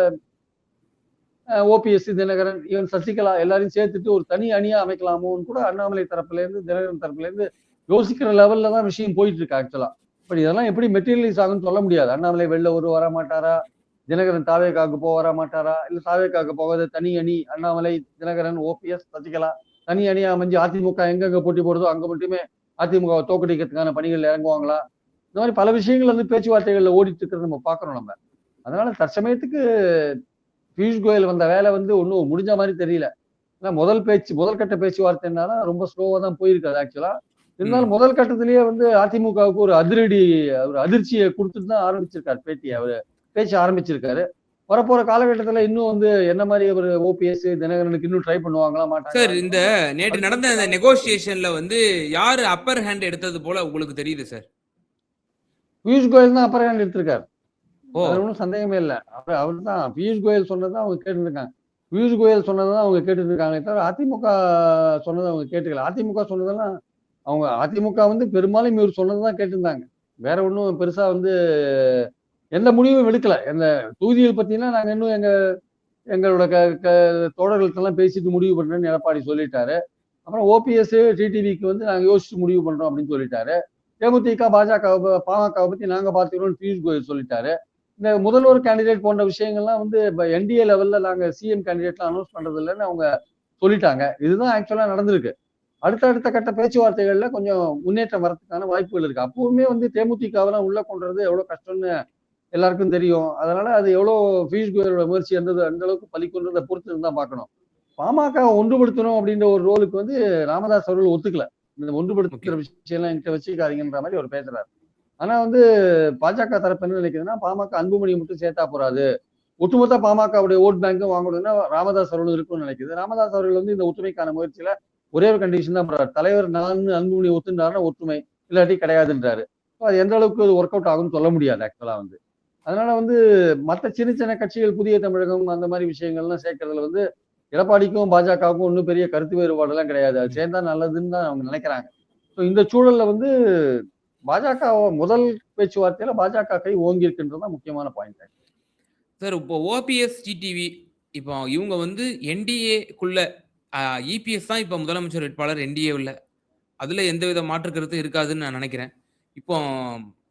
ஓபிஎஸ், தினகரன், ஈவன் சசிகலா எல்லாரையும் சேர்த்துட்டு ஒரு தனி அணியா அமைக்கலாமோன்னு கூட அண்ணாமலை தரப்புல இருந்து தினகரன் தரப்புல இருந்து யோசிக்கிற லெவல்ல தான் விஷயம் போயிட்டு இருக்கு ஆக்சுவலா. பட் இதெல்லாம் எப்படி மெட்டீரியலைஸ் ஆகும்னு சொல்ல முடியாது. அண்ணாமலை வெளில ஒரு வர மாட்டாரா, தினகரன் தாவேக்காவுக்கு போக வர மாட்டாரா, இல்ல தாவேக்காவுக்கு போகாத தனி அணி அண்ணாமலை, தினகரன், ஓபிஎஸ், சசிகலா தனி அணியா அமைஞ்சு அதிமுக எங்கெங்க போட்டி போடுதோ அங்க மட்டுமே அதிமுகவை தோக்கடிக்கிறதுக்கான பணிகள் இறங்குவாங்களா, இந்த மாதிரி பல விஷயங்கள் வந்து பேச்சுவார்த்தைகள்ல ஓடிட்டு இருக்கிறது நம்ம பாக்குறோம் நம்ம. அதனால தற்சமயத்துக்கு பியூஷ் கோயல் வந்த வேலை வந்து ஒன்றும் முடிஞ்ச மாதிரி தெரியல. ஏன்னா முதல் கட்ட பேச்சுவார்த்தைனால ரொம்ப ஸ்லோவா தான் போயிருக்காது ஆக்சுவலா. இருந்தாலும் முதல் கட்டத்திலேயே வந்து அதிமுகவுக்கு ஒரு அதிர்ச்சியை கொடுத்துட்டு தான் ஆரம்பிச்சிருக்காரு பேச்சு ஆரம்பிச்சிருக்காரு. வரப்போற காலகட்டத்துல இன்னும் வந்து என்ன மாதிரி ஒரு ஓபிஎஸ், தினகரனுக்கு இன்னும் ட்ரை பண்ணுவாங்களா மாட்டாங்க. சார் இந்த நேற்று நடந்த இந்த நெகோசியேஷன்ல வந்து யாரு அப்பர் ஹேண்ட் எடுத்தது போல உங்களுக்கு தெரியுது சார்? பியூஷ் கோயல் தான் அப்பர் ஹேண்ட் எடுத்திருக்காரு. அது ஒன்றும் சந்தேகமே இல்லை. அவர் தான் பியூஷ் கோயல் சொன்னதான் அவங்க கேட்டு இருக்காங்க. பியூஷ் கோயல் சொன்னதான் அவங்க கேட்டு இருக்காங்க தவிர அதிமுக சொன்னதை அவங்க கேட்டுக்கல. அதிமுக சொன்னதெல்லாம் அவங்க அதிமுக வந்து பெரும்பாலும் இவர் சொன்னதுதான் கேட்டிருந்தாங்க. வேற ஒன்றும் பெருசா வந்து எந்த முடிவும் எடுக்கல. எந்த தொகுதிகள் பத்தினா நாங்க இன்னும் எங்களோட தோழர்கள்ட்டெல்லாம் பேசிட்டு முடிவு பண்றேன்னு எடப்பாடி சொல்லிட்டாரு. அப்புறம் ஓபிஎஸ், டிடிவிக்கு வந்து நாங்க யோசிச்சு முடிவு பண்றோம் அப்படின்னு சொல்லிட்டாரு. தேமுதிக, பாமகவை பத்தி நாங்க பாத்துக்கிறோம்னு பியூஷ் கோயல் சொல்லிட்டாரு. இந்த முதல்வர் கேண்டிடேட் போன்ற விஷயங்கள்லாம் வந்து என்டிஏ லெவல்ல நாங்க சிஎம் கேண்டிடேட்லாம் அனௌன்ஸ் பண்றது இல்லைன்னு அவங்க சொல்லிட்டாங்க. இதுதான் ஆக்சுவலா நடந்திருக்கு. அடுத்த கட்ட பேச்சுவார்த்தைகள்ல கொஞ்சம் முன்னேற்றம் வரதுக்கான வாய்ப்புகள் இருக்கு. அப்பவுமே வந்து தேமுதிகவெல்லாம் உள்ள கொண்டுறது எவ்வளவு கஷ்டம்னு எல்லாருக்கும் தெரியும். அதனால அது எவ்வளவு பியூஷ் கோயலோட முயற்சி அந்த அளவுக்கு பலிக்குன்றதை பொறுத்து தான் பார்க்கணும். பாமக ஒன்றுபடுத்தணும் அப்படின்ற ஒரு ரோலுக்கு வந்து ராமதாஸ் அவர்கள் ஒத்துக்கல. இந்த ஒன்றுபடுத்துகிற விஷயம்லாம் என்கிட்ட வச்சுக்காதீங்கன்ற மாதிரி அவர் பேசுறாரு. ஆனா வந்து பாஜக தரப்பு என்ன நினைக்குதுன்னா, பாமக அன்புமணியை மட்டும் சேர்த்தா போறாது, ஒட்டுமொத்த பாமகவுடைய ஓட் பேங்க்கும் வாங்கணும்னா ராமதாஸ் அவர்கள் இருக்கும்னு நினைக்குது. ராமதாஸ் அவர்கள் வந்து இந்த ஒற்றுமைக்கான முயற்சியில ஒரே ஒரு கண்டிஷன் தான் போறாரு, தலைவர் நான் அன்புமணி ஒத்துண்டாருன்னா ஒற்றுமை, இல்லாட்டி கிடையாதுன்றாரு. அது எந்த அளவுக்கு ஒர்க் அவுட் ஆகும்னு சொல்ல முடியாது ஆக்சுவலா வந்து. அதனால வந்து மற்ற சின்ன கட்சிகள், புதிய தமிழகம் அந்த மாதிரி விஷயங்கள்லாம் சேர்க்கறதுல வந்து எடப்பாடிக்கும் பாஜகவுக்கும் ஒன்றும் பெரிய கருத்து வேறுபாடெல்லாம் கிடையாது. அது சேர்ந்தா நல்லதுன்னு தான் அவங்க நினைக்கிறாங்க. ஸோ இந்த சூழல்ல வந்து பாஜக முதல் பேச்சுவார்த்தையில பாஜக கை ஓங்கி இருக்குன்றதுதான் முக்கியமான பாயிண்ட். சார் இப்போ ஓபிஎஸ், டிடிவி இப்போ இவங்க வந்து என்டிஏக்குள்ள இபிஎஸ் தான் இப்போ முதலமைச்சர் வேட்பாளர் என்டிஏவில், அதுல எந்தவித மாற்று கருத்து இருக்காதுன்னு நான் நினைக்கிறேன். இப்போ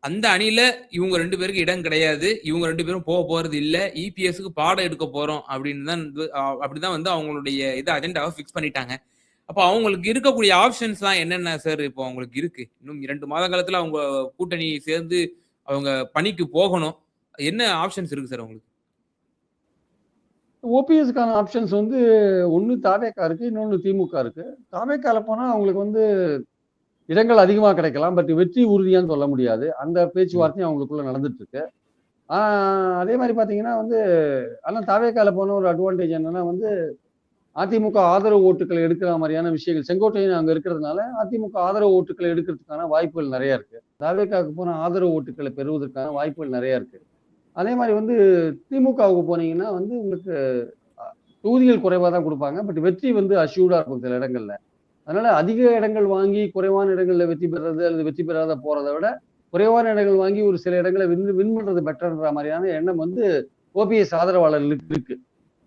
அந்த அணியில இவங்க 2 பேருக்கு இடம் கிடையாது, இவங்க 2 பேரும் போறது இல்ல, இபிஎஸ்க்கு பாடம் எடுக்க போறோம் அப்படின்னு தான் அப்படிதான் வந்து அவங்களுடைய இதை அஜெண்டாவை ஃபிக்ஸ் பண்ணிட்டாங்க. அப்போ அவங்களுக்கு இருக்கக்கூடிய ஆப்ஷன்ஸ்லாம் என்னென்ன சார் இப்போ அவங்களுக்கு இருக்கு? இன்னும் 2 மாதங்காலத்துல அவங்க கூட்டணி சேர்ந்து அவங்க பணிக்கு போகணும், என்ன ஆப்ஷன்ஸ் இருக்கு சார் அவங்களுக்கு? ஓபிஎஸ்க்கான ஆப்ஷன்ஸ் வந்து ஒன்று தாவேக்கா இருக்கு, இன்னொன்று திமுக இருக்கு. தாவேக்கால போனா அவங்களுக்கு வந்து இடங்கள் அதிகமா கிடைக்கலாம், பட் வெற்றி உறுதியான்னு சொல்ல முடியாது. அந்த பேச்சுவார்த்தையும் அவங்களுக்குள்ள நடந்துட்டு இருக்கு. அதே மாதிரி பாத்தீங்கன்னா வந்து ஆனா தாவேக்கால போன ஒரு அட்வான்டேஜ் என்னன்னா வந்து அதிமுக ஆதரவு ஓட்டுக்களை எடுக்கிற மாதிரியான விஷயங்கள் செங்கோட்டையன் அங்க இருக்கிறதுனால அதிமுக ஆதரவு ஓட்டுக்களை எடுக்கிறதுக்கான வாய்ப்புகள் நிறைய இருக்கு. தாவேக்காவுக்கு போன ஆதரவு ஓட்டுக்களை பெறுவதற்கான வாய்ப்புகள் நிறைய இருக்கு. அதே மாதிரி வந்து திமுகவுக்கு போனீங்கன்னா வந்து உங்களுக்கு தொகுதிகள் குறைவா தான் கொடுப்பாங்க, பட் வெற்றி வந்து அஷ்யூர்டா இருக்கும் சில இடங்கள்ல. அதனால அதிக இடங்கள் வாங்கி குறைவான இடங்கள்ல வெற்றி பெறது அல்லது வெற்றி பெறாத போறதை விட குறைவான இடங்கள் வாங்கி ஒரு சில இடங்களை வின் பண்றது பெட்டர்ன்ற மாதிரியான எண்ணம் வந்து ஓபிஎஸ் ஆதரவாளர்களுக்கு இருக்கு.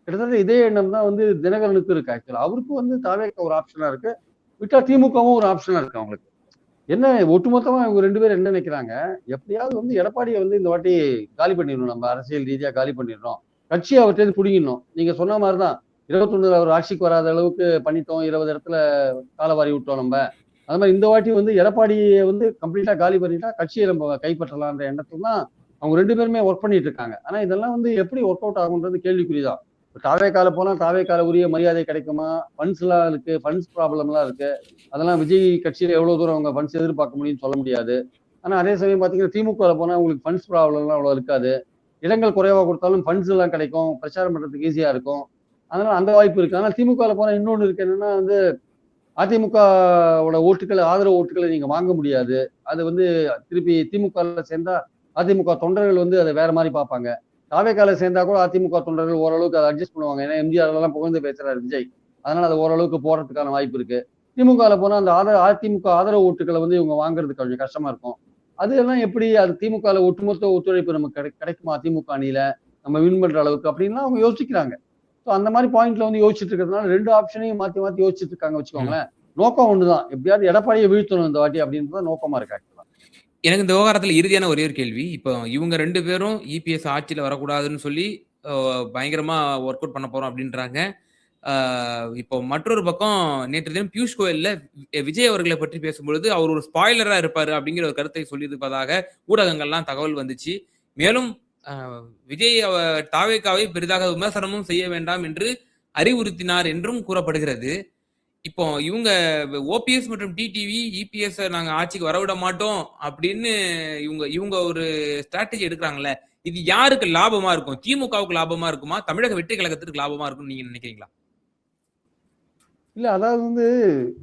கிட்டத்தட்ட இதே எண்ணம் தான் வந்து தினகரனுக்கு இருக்கு. ஆக்சுவலா அவருக்கு வந்து தாவேக்கா ஒரு ஆப்ஷனா இருக்கு, விட்டா திமுகவும் ஒரு ஆப்ஷனா இருக்கு அவங்களுக்கு. என்ன ஒட்டுமொத்தமா இவங்க 2 பேரும் என்ன நினைக்கிறாங்க, எப்படியாவது வந்து எடப்பாடியை வந்து இந்த வாட்டி காலி பண்ணிடணும், நம்ம அரசியல் ரீதியா காலி பண்ணிடணும், கட்சியை அவர்கிட்ட பிடிக்கணும். நீங்க சொன்ன மாதிரிதான் 21 அவர் ஆட்சிக்கு வராத அளவுக்கு பண்ணிட்டோம், 20 இடத்துல காலவாரி விட்டோம் நம்ம. அது மாதிரி இந்த வாட்டி வந்து எடப்பாடியை வந்து கம்ப்ளீட்டா காலி பண்ணிட்டா கட்சியை நம்ம கைப்பற்றலான்ற எண்ணத்துல தான் அவங்க 2 பேருமே ஒர்க் பண்ணிட்டு இருக்காங்க. ஆனா இதெல்லாம் வந்து எப்படி ஒர்க் அவுட் ஆகுன்றது கேள்விக்குறிதான். தாவேக்கால போனா தாவேக்கால உரிய மரியாதை கிடைக்குமா? ஃபண்ட்ஸ் எல்லாம் இருக்கு, ஃபண்ட்ஸ் ப்ராப்ளம் எல்லாம் இருக்கு. அதெல்லாம் விஜய் கட்சியில எவ்வளவு தூரம் அவங்க ஃபண்ட்ஸ் எதிர்பார்க்க முடியும்னு சொல்ல முடியாது. ஆனா அதே சமயம் பாத்தீங்கன்னா திமுகல போனா உங்களுக்கு ஃபண்ட்ஸ் ப்ராப்ளம் எல்லாம் அவ்வளவு இருக்காது. இடங்கள் குறைவா கொடுத்தாலும் ஃபண்ட்ஸ் எல்லாம் கிடைக்கும், பிரச்சாரம் பண்றதுக்கு ஈஸியா இருக்கும். அதனால அந்த வாய்ப்பு இருக்கு. ஆனா திமுகல போனா இன்னொன்னு இருக்கு, என்னன்னா வந்து அதிமுகவோட ஓட்டுகளை, ஆதரவு ஓட்டுகளை நீங்க வாங்க முடியாது. அது வந்து திருப்பி திமுகல சேர்ந்தா அதிமுக தொண்டர்கள் வந்து அதை வேற மாதிரி பார்ப்பாங்க. தாவேக்கால சேர்ந்தா கூட அதிமுக தொண்டர்கள் ஓரளவுக்கு அதை அட்ஜஸ்ட் பண்ணுவாங்க. ஏன்னா எம்ஜிஆர் எல்லாம் புகழ்ந்து பேசுறாரு விஜய். அதனால அது ஓரளவுக்கு போறதுக்கான வாய்ப்பு இருக்கு. திமுகல போனா அந்த அதிமுக ஆதரவு ஓட்டுகளை வந்து இவங்க வாங்குறது கொஞ்சம் கஷ்டமா இருக்கும். அது எல்லாம் எப்படி அது திமுகல ஒட்டுமொத்த ஒத்துழைப்பு நமக்கு கிடைக்குமா திமுக அணியில நம்ம வின் பண்ற அளவுக்கு அப்படின்லாம் அவங்க யோசிக்கிறாங்க. ஸோ அந்த மாதிரி பாயிண்ட்ல வந்து யோசிச்சுட்டு இருக்கிறதுனால 2 ஆப்ஷனையும் மாத்தி மாத்தி யோசிச்சுட்டு இருக்காங்க வச்சுக்கோங்களேன். நோக்கம் ஒண்ணுதான், எப்படியாவது எடப்பாடியை வீழ்த்தணும் இந்த வாட்டி அப்படின்றது நோக்கமா இருக்கு ஆக்சுவலா. எனக்கு இந்த விவகாரத்துல இறுதியான ஒரே ஒரு கேள்வி. இப்போ இவங்க 2 பேரும் இபிஎஸ் ஆட்சியில வரக்கூடாதுன்னு சொல்லி பயங்கரமா ஒர்க் அவுட் பண்ண போறோம் அப்படின்றாங்க. இப்போ மற்றொரு பக்கம் நேற்று தினம் பியூஷ் கோயல்ல விஜய் அவர்களை பற்றி பேசும்பொழுது அவர் ஒரு ஸ்பாய்லரா இருப்பாரு அப்படிங்கிற ஒரு கருத்தை சொல்லியிருப்பதாக ஊடகங்கள்லாம் தகவல் வந்துச்சு. மேலும் விஜய் தாவேக்காவை பெரிதாக விமர்சனமும் செய்ய வேண்டாம் என்று அறிவுறுத்தினார் என்றும் கூறப்படுகிறது. இப்போ இவங்க ஓபிஎஸ் மற்றும் டிடிவி இபிஎஸ் நாங்க ஆட்சிக்கு வரவிட மாட்டோம் அப்படின்னு இவங்க ஒரு ஸ்ட்ராட்டஜி எடுக்கிறாங்கல்ல, இது யாருக்கு லாபமா இருக்கும்? திமுகவுக்கு லாபமா இருக்குமா, தமிழக வெற்றி கழகத்திற்கு லாபமா இருக்கும்னு நீங்க நினைக்கிறீங்களா? இல்ல அதாவது வந்து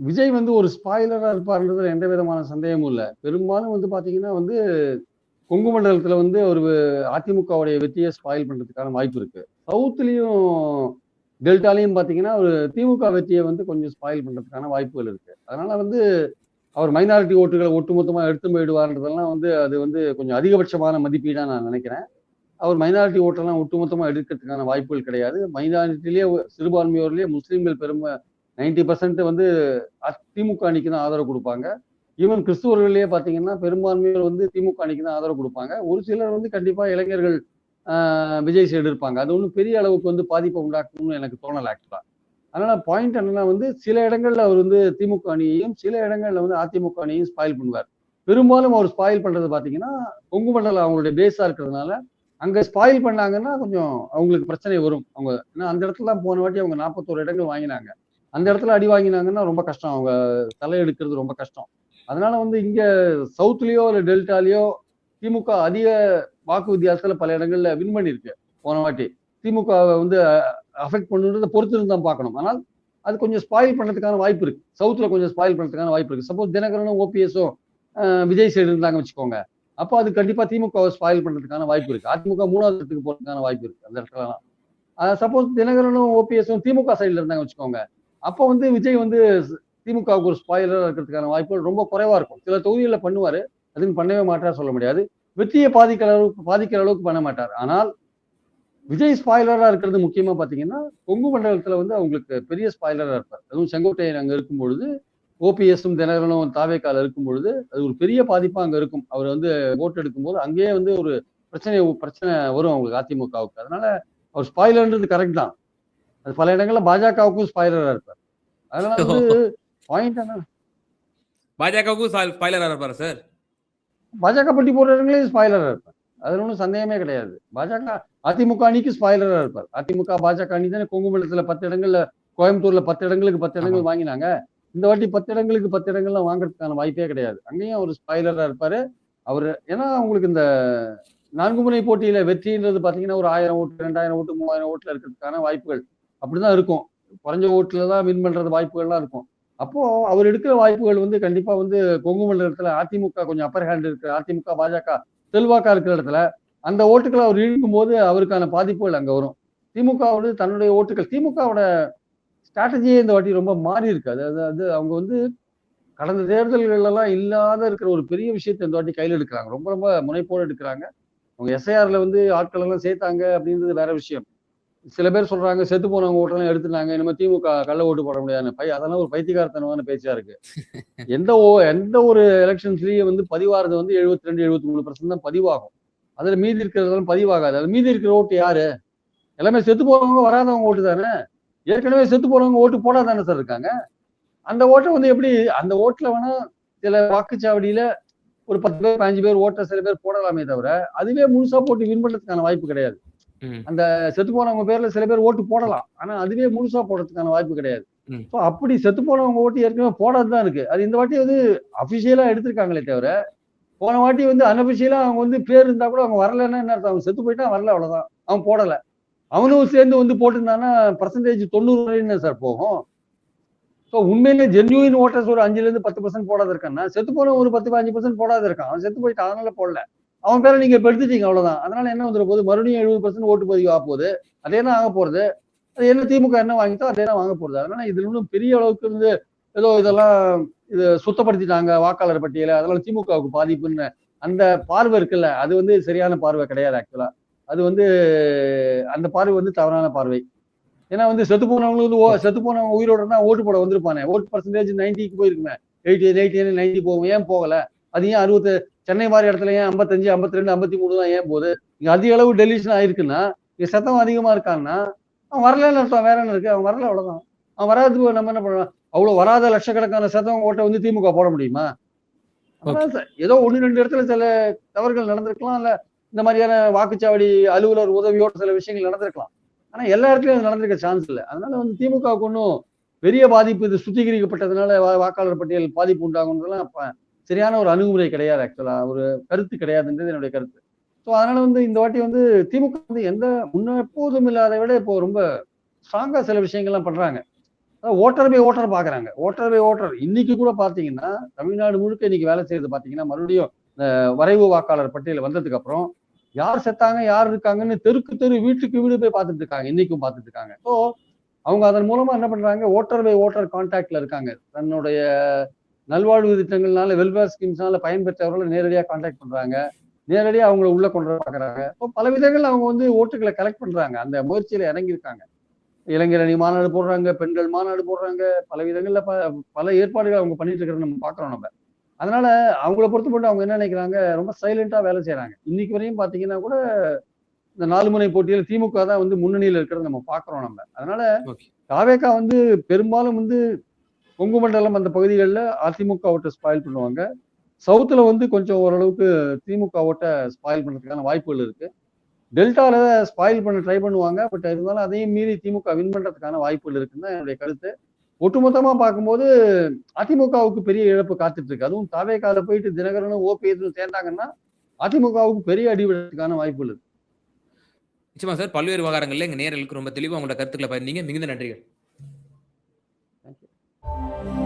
விஜய் வந்து ஒரு ஸ்பாய்லரா இருப்பாருன்றதுல எந்த விதமான சந்தேகமும் இல்ல. பெரும்பாலும் வந்து பாத்தீங்கன்னா வந்து கொங்கு மண்டலத்துல வந்து ஒரு அதிமுகவுடைய வெற்றியை ஸ்பாயில் பண்றதுக்கான வாய்ப்பு இருக்கு. சவுத்துலயும் டெல்டாலையும் பாத்தீங்கன்னா ஒரு திமுக வெற்றியை வந்து கொஞ்சம் ஸ்பாயில் பண்றதுக்கான வாய்ப்புகள் இருக்கு. அதனால வந்து அவர் மைனாரிட்டி ஓட்டுகளை ஒட்டுமொத்தமா எடுத்து போயிடுவார்ன்றதெல்லாம் வந்து அது வந்து கொஞ்சம் அதிகபட்சமான மதிப்பீடா நான் நினைக்கிறேன். அவர் மைனாரிட்டி ஓட்டெல்லாம் ஒட்டுமொத்தமா எடுக்கிறதுக்கான வாய்ப்புகள் கிடையாது. மைனாரிட்டிலேயே சிறுபான்மையோர்லயே முஸ்லீம்கள் 90% வந்து திமுக அணிக்கு தான் ஆதரவு கொடுப்பாங்க. ஈவன் கிறிஸ்துவர்கள்லயே பாத்தீங்கன்னா பெரும்பான்மையோர் வந்து திமுக அணிக்கு தான் ஆதரவு கொடுப்பாங்க. ஒரு சிலர் வந்து கண்டிப்பா இளைஞர்கள் விஜய் சைடு இருப்பாங்க. அது ஒன்றும் பெரிய அளவுக்கு வந்து பாதிப்பை உண்டாக்கணும்னு எனக்கு தோணல ஆக்சுவலா. அதனால பாயிண்ட் என்னன்னா வந்து சில இடங்கள்ல அவர் வந்து திமுக அணியையும் சில இடங்கள்ல வந்து அதிமுக அணியையும் ஸ்பாயில் பண்ணுவார். பெரும்பாலும் அவர் ஸ்பாயில் பண்றது பாத்தீங்கன்னா கொங்கு மண்டலம் அவங்களுடைய பேஸா இருக்கிறதுனால அங்க ஸ்பாயில் பண்ணாங்கன்னா கொஞ்சம் அவங்களுக்கு பிரச்சனை வரும். அவங்க ஏன்னா அந்த இடத்துல தான் போன வாட்டி அவங்க 41 இடங்கள் வாங்கினாங்க. அந்த இடத்துல அடி வாங்கினாங்கன்னா ரொம்ப கஷ்டம், அவங்க தலையெடுக்கிறது ரொம்ப கஷ்டம். அதனால வந்து இங்க சவுத்துலயோ இல்ல டெல்டாலயோ திமுக அதிக வாக்கு வித்தியாசத்துல பல இடங்கள்ல வின் பண்ணிருக்கு போன வாட்டி. திமுக வந்து அஃபெக்ட் பண்ணுன்றதை பொறுத்து இருந்து தான் பார்க்கணும். ஆனால் அது கொஞ்சம் ஸ்பாயில் பண்றதுக்கான வாய்ப்பு இருக்கு. சவுத்துல கொஞ்சம் ஸ்பாயில் பண்றதுக்கான வாய்ப்பு இருக்கு. சப்போஸ் தினகரனும் ஓபிஎஸும் விஜய் சைடு இருந்தாங்க வச்சுக்கோங்க, அப்போ அது கண்டிப்பா திமுகவை ஸ்பாயில் பண்றதுக்கான வாய்ப்பு இருக்கு. அதிமுக 3வது இடத்துக்கு போறதுக்கான வாய்ப்பு இருக்கு அந்த இடத்துலலாம். சப்போஸ் தினகரனும் ஓபிஎஸும் திமுக சைடுல இருந்தாங்க வச்சுக்கோங்க, அப்போ வந்து விஜய் வந்து திமுகவுக்கு ஒரு ஸ்பாயிலரா இருக்கிறதுக்கான வாய்ப்புகள் ரொம்ப குறைவா இருக்கும். சில தொகுதிகளில் பண்ணுவாரு, அதுன்னு பண்ணவே மாட்டார் சொல்ல முடியாது. வெற்றியை பாதிக்கிற அளவுக்கு பண்ண மாட்டார். ஆனால் விஜய் ஸ்பாயிலரா இருக்கிறது முக்கியமா பாத்தீங்கன்னா கொங்கு மண்டலத்துல வந்து அவங்களுக்கு பெரிய ஸ்பாயிலரா இருப்பார். அதுவும் செங்கோட்டையன் அங்க இருக்கும் பொழுது, ஓபிஎஸும் தினகரனும் தாவேக்கால இருக்கும் பொழுது அது ஒரு பெரிய பாதிப்பா அங்க இருக்கும். அவர் வந்து ஓட்டு எடுக்கும் போது அங்கேயே வந்து ஒரு பிரச்சனை வரும் அவங்களுக்கு அதிமுகவுக்கு. அதனால அவர் ஸ்பாயிலர்ன்றது கரெக்ட் தான். அது பல இடங்கள்ல பாஜகவுக்கும் ஸ்பாயிலரா இருப்பார். அதனால வந்து பாயிண்ட் என்ன, பாஜகவுக்கும் ஸ்பாயிலரா இருப்பாரு சார்? பாஜக பட்டி போடுற இடங்களே ஸ்பாயிலரா இருப்பார். அதுல ஒன்றும் சந்தேகமே கிடையாது. பாஜக அதிமுக அணிக்கு ஸ்பாயிலரா இருப்பார். அதிமுக பாஜக அணி தானே கொங்கு மண்டலத்துல 10 இடங்கள்ல, கோயம்புத்தூர்ல 10 இடங்களுக்கு 10 இடங்கள் வாங்கினாங்க. இந்த வாட்டி 10 இடங்களுக்கு 10 இடங்கள்லாம் வாங்குறதுக்கான வாய்ப்பே கிடையாது. அங்கேயும் அவர் ஸ்பாயிலரா இருப்பாரு. அவரு ஏன்னா உங்களுக்கு இந்த 4 முனை போட்டியில வெற்றின்றது பாத்தீங்கன்னா ஒரு 1000 ஓட்டு, 2000 ஓட்டு, 3000 ஓட்டுல இருக்கிறதுக்கான வாய்ப்புகள் அப்படிதான் இருக்கும். குறைஞ்ச ஓட்டுல தான் வின் பண்றது வாய்ப்புகள்லாம் இருக்கும். அப்போ அவர் எடுக்கிற வாய்ப்புகள் வந்து கண்டிப்பா வந்து கொங்கு மண்டலத்துல அதிமுக கொஞ்சம் அப்பர் ஹேண்ட் இருக்கு, அதிமுக பாஜக செல்வாக்கா இருக்கிற இடத்துல அந்த ஓட்டுகளை அவர் இழுக்கும் போது அவருக்கான பாதிப்புகள் அங்க வரும். திமுக வந்து தன்னுடைய ஓட்டுகள், திமுகவோட ஸ்ட்ராட்டஜியே இந்த வாட்டி ரொம்ப மாறி இருக்கு. அது அவங்க வந்து கடந்த தேர்தல்கள் எல்லாம் இல்லாத இருக்கிற ஒரு பெரிய விஷயத்தை இந்த வாட்டி கையில் எடுக்கிறாங்க. ரொம்ப ரொம்ப முனைப்போடு எடுக்கிறாங்க. அவங்க எஸ்ஐஆர்ல வந்து ஆட்கள் எல்லாம் சேர்த்தாங்க அப்படின்றது வேற விஷயம். சில பேர் சொல்றாங்க செத்து போனவங்க ஓட்டெல்லாம் எடுத்துட்டாங்க, இனிமே திமுக கள்ள ஓட்டு போட முடியாது. அதெல்லாம் ஒரு பைத்தியகாரத்தனமான பேச்சா இருக்கு. எந்த ஒரு எலெக்ஷன்ஸ்லயும் வந்து பதிவாகிறது வந்து 72-73% தான் பதிவாகும். அதுல மீதி இருக்கிறதெல்லாம் பதிவாகாது. அது மீதி இருக்கிற ஓட்டு யாரு? எல்லாமே செத்து போறவங்க, வராதவங்க ஓட்டு தானே. ஏற்கனவே செத்து போறவங்க ஓட்டு போடாதானே சார் இருக்காங்க. அந்த ஓட்டை வந்து எப்படி அந்த ஓட்டுல வேணா சில வாக்குச்சாவடியில ஒரு 10 பேர் 15 பேர் ஓட்ட சில பேர் போடலாமே தவிர அதுவே முழுசா போட்டு வின் பண்றதுக்கான வாய்ப்பு கிடையாது. ம். அந்த செத்து போனவங்க பேர்ல சில பேர் ஓட்டு போடலாம். ஆனா அதுவே முழுசா போடுறதுக்கான வாய்ப்பு கிடையாது. ம். ஸோ அப்படி செத்து போனவங்க ஓட்டு ஏற்கனவே போடாது தான் இருக்கு. அது இந்த வாட்டி வந்து அஃபிஷியலா எடுத்திருக்காங்களே தவிர, போன வாட்டி வந்து அன்அஃபிஷியலா அவங்க வந்து பேர் இருந்தா கூட அவங்க வரலன்னா என்ன அர்த்தம்? அவன் செத்து போயிட்டான் வரல அவ்வளவுதான். அவன் போடல. அவனும் சேர்ந்து வந்து போட்டிருந்தான்னா பெர்சன்டேஜ் 90 வரையும் சார் போகும். ஸோ உண்மையிலே ஜென்யூன் ஓட்டர்ஸ் ஒரு 5ல இருந்து 10% போடாத இருக்கான்னா, செத்து போன ஒரு 10, 15% போடாத இருக்கான். அவன் செத்து போயிட்டான் அதனால போடல. அவன் பேரை நீங்க இப்ப எடுத்துட்டீங்க அவ்வளவுதான். அதனால என்ன வந்துட போகுது? மறுபடியும் 70% ஓட்டு பதிவு ஆக போகுது. அதே தான் ஆக போறது. அது என்ன திமுக என்ன வாங்கிட்டோ அதே தான் வாங்க போறது. அதனால இதுல இன்னும் பெரிய அளவுக்கு வந்து ஏதோ இதெல்லாம் இது சுத்தப்படுத்திட்டாங்க வாக்காளர் பட்டியலை. அதனால திமுகவுக்கு பாதிப்புன்னு அந்த பார்வை இருக்குல்ல, அது வந்து சரியான பார்வை கிடையாது ஆக்சுவலா. அது வந்து அந்த பார்வை வந்து தவறான பார்வை. ஏன்னா வந்து செத்து போனவங்களுக்கு வந்து செத்து போனவங்க உயிரோட இருந்தா ஓட்டு போட வந்திருப்பானே. ஓட்டு பெர்சன்டேஜ் 90க்கு போயிருக்குமே. 80, 89, 90 போகும். ஏன் போகல? அது ஏன் 60 சென்னை மாதிரி இடத்துல ஏன் 55, 52, 53 தான் ஏன் போகுது? இங்க அதிக அளவு டெலிஷன் ஆயிருக்குன்னா, இங்க சத்தம் அதிகமா இருக்கான்னா, அவன் வரலன்னு அர்த்தம். வேற என்ன இருக்கு? அவன் வரல அவ்வளவுதான். அவன் வராததுக்கு நம்ம என்ன பண்ணலாம்? அவ்வளவு வராத லட்சக்கணக்கான சதம் ஓட்ட வந்து திமுக போட முடியுமா? ஓகே. அதனால ஏதோ 1, 2 இடத்துல சில தவறுகள் நடந்திருக்கலாம். இல்ல இந்த மாதிரியான வாக்குச்சாவடி அலுவலர் உதவியோட சில விஷயங்கள் நடந்திருக்கலாம். ஆனா எல்லா இடத்துலயும் அது நடந்திருக்க சான்ஸ் இல்ல. அதனால வந்து திமுகவுக்கு ஒன்றும் பெரிய பாதிப்பு இது சுத்திகரிக்கப்பட்டதுனால வாக்காளர் பட்டியல் பாதிப்பு உண்டாகுன்றதெல்லாம் சரியான ஒரு அணுகுமுறை கிடையாது ஆக்சுவலா. ஒரு கருத்து கிடையாதுன்றது என்னுடைய கருத்து. ஸோ அதனால வந்து இந்த வாட்டி வந்து திமுக வந்து எந்த முன்ன எப்போதும் இல்லாத விட இப்போ ரொம்ப ஸ்ட்ராங்கா சில விஷயங்கள்லாம் பண்றாங்க. ஓட்டர் பை ஓட்டர் பாக்குறாங்க. ஓட்டர் பை ஓட்டர் இன்னைக்கு கூட பாத்தீங்கன்னா தமிழ்நாடு முழுக்க இன்னைக்கு வேலை செய்யறது பாத்தீங்கன்னா மறுபடியும் வரைவு வாக்காளர் பட்டியல் வந்ததுக்கு அப்புறம் யார் செத்தாங்க யார் இருக்காங்கன்னு தெருக்கு தெரு வீட்டுக்கு வீடு போய் பார்த்துட்டு இருக்காங்க. இன்னைக்கும் பார்த்துட்டு இருக்காங்க. ஸோ அவங்க அதன் மூலமா என்ன பண்றாங்க? ஓட்டர் பை ஓட்டர் கான்டாக்ட்ல இருக்காங்க. தன்னுடைய நல்வாழ்வு திட்டங்கள்னால வெல்ஃபேர் ஸ்கீம்ஸ்னால பயன்பெற்றவர்களை நேரடியா கான்டாக்ட் பண்றாங்க. நேரடியா அவங்கள உள்ள கொண்டு வர பாக்குறாங்க. ஸோ பல விதங்கள்ல அவங்க வந்து ஓட்டுகளை கலெக்ட் பண்றாங்க. அந்த முயற்சியில இறங்கியிருக்காங்க. இளைஞர் அணி மாநாடு போடுறாங்க, பெண்கள் மாநாடு போடுறாங்க. பல விதங்கள்ல பல ஏற்பாடுகள் அவங்க பண்ணிட்டு இருக்கிறத நம்ம பாக்குறோம் நம்ம. அதனால அவங்கள பொறுத்த மட்டும் அவங்க என்ன நினைக்கிறாங்க? ரொம்ப சைலண்டா வேலை செய்யறாங்க. இன்னைக்கு வரையும் பாத்தீங்கன்னா கூட இந்த 4 முனை போட்டியில திமுக தான் வந்து முன்னணியில இருக்கிறத நம்ம பாக்குறோம் நம்ம. அதனால ஓகே. தாவேகா வந்து பெரும்பாலும் வந்து கொங்கு மண்டலம் அந்த பகுதிகளில் அதிமுக ஓட்டை ஸ்பாயில் பண்ணுவாங்க. சவுத்துல வந்து கொஞ்சம் ஓரளவுக்கு திமுக ஓட்டை ஸ்பாயில் பண்றதுக்கான வாய்ப்புகள் இருக்கு. டெல்டால ஸ்பாயில் பண்ண ட்ரை பண்ணுவாங்க. பட் இருந்தாலும் அதையும் மீறி திமுக வின் பண்றதுக்கான வாய்ப்புகள் இருக்குன்னு தான் என்னுடைய கருத்து. ஒட்டுமொத்தமா பார்க்கும்போது அதிமுகவுக்கு பெரிய இழப்பு காத்துட்டு இருக்கு. அதுவும் தாவேகால போயிட்டு தினகரனும் ஓபிஎஸ் சேர்ந்தாங்கன்னா அதிமுகவுக்கு பெரிய அடிவிடத்துக்கான வாய்ப்புகள் இருக்கு. நிச்சயமா சார். பல்வேறு விவகாரங்கள்ல எங்க நேயர்களுக்கு ரொம்ப தெளிவா உங்களோட கருத்துக்களை பகிர்ந்தீங்க. மிகுந்த நன்றிகள். Thank you.